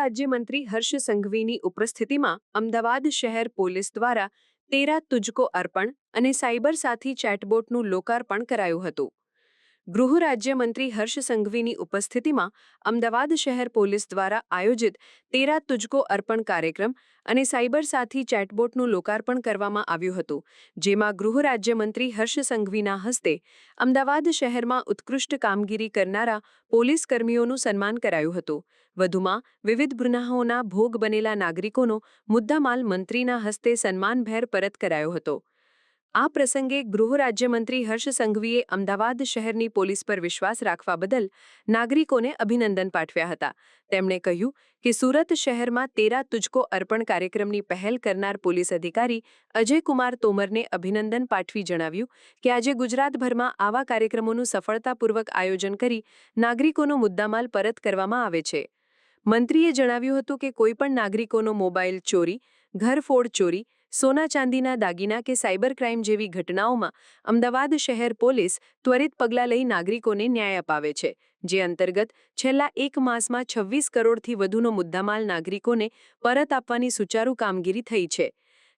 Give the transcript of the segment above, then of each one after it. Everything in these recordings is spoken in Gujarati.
રાજ્યમંત્રી હર્ષ સંઘવીની ઉપસ્થિતિમાં અમદાવાદ શહેર પોલીસ દ્વારા તેરા તુજકો અર્પણ અને સાયબર સાથી ચેટબોટનું લોકાર્પણ કરાયું હતું. ગૃહ રાજ્યમંત્રી હર્ષ સંઘવીની ઉપસ્થિતિમાં અમદાવાદ શહેર પોલીસ દ્વારા આયોજિત તેરા તુજકો અર્પણ કાર્યક્રમ અને સાયબર સાથી ચેટબોટનું લોકાર્પણ કરવામાં આવ્યું હતું, જેમાં ગૃહ રાજ્યમંત્રી હર્ષ સંઘવીના હસ્તે અમદાવાદ શહેરમાં ઉત્કૃષ્ટ કામગીરી કરનારા પોલીસ કર્મીઓનું સન્માન કરાયું હતું. વધુમાં વિવિધ ગુનાઓના ભોગ બનેલા નાગરિકોનો મુદ્દામાલ મંત્રીના હસ્તે સન્માનભેર પરત કરાયો હતો. આ પ્રસંગે ગૃહ રાજ્યમંત્રી હર્ષ સંઘવીએ અમદાવાદ શહેરની પોલીસ પર વિશ્વાસ રાખવા બદલ નાગરિકોને અભિનંદન પાઠવ્યા હતા. તેમણે કહ્યું કે સુરત શહેરમાં તેરા તુજકો અર્પણ કાર્યક્રમની પહેલ કરનાર પોલીસ અધિકારી અજયકુમાર તોમરને અભિનંદન પાઠવી જણાવ્યું કે આજે ગુજરાતભરમાં આવા કાર્યક્રમોનું સફળતાપૂર્વક આયોજન કરી નાગરિકોનો મુદ્દામાલ પરત કરવામાં આવે છે. મંત્રીએ જણાવ્યું હતું કે કોઈપણ નાગરિકોનો મોબાઈલ ચોરી, ઘરફોડ ચોરી, સોના ચાંદીના દાગીના કે સાયબર ક્રાઇમ જેવી ઘટનાઓમાં અમદાવાદ શહેર પોલીસ ત્વરિત પગલાં લઈ નાગરિકોને ન્યાય અપાવે છે, જે અંતર્ગત છેલ્લા એક માસમાં 26 કરોડથી વધુનો મુદ્દામાલ નાગરિકોને પરત આપવાની સુચારુ કામગીરી થઈ છે.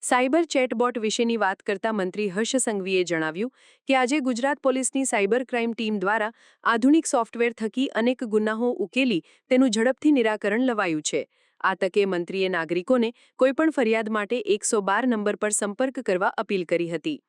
સાયબર ચેટબોટ વિશેની વાત કરતા મંત્રી હર્ષ સંઘવીએ જણાવ્યું કે આજે ગુજરાત પોલીસની સાયબર ક્રાઇમ ટીમ દ્વારા આધુનિક સોફ્ટવેર થકી અનેક ગુનાઓ ઉકેલી તેનું ઝડપથી નિરાકરણ લવાયું છે. આ તકે મંત્રીએ નાગરિકોને કોઈપણ ફરિયાદ માટે 112 નંબર પર સંપર્ક કરવા અપીલ કરી હતી.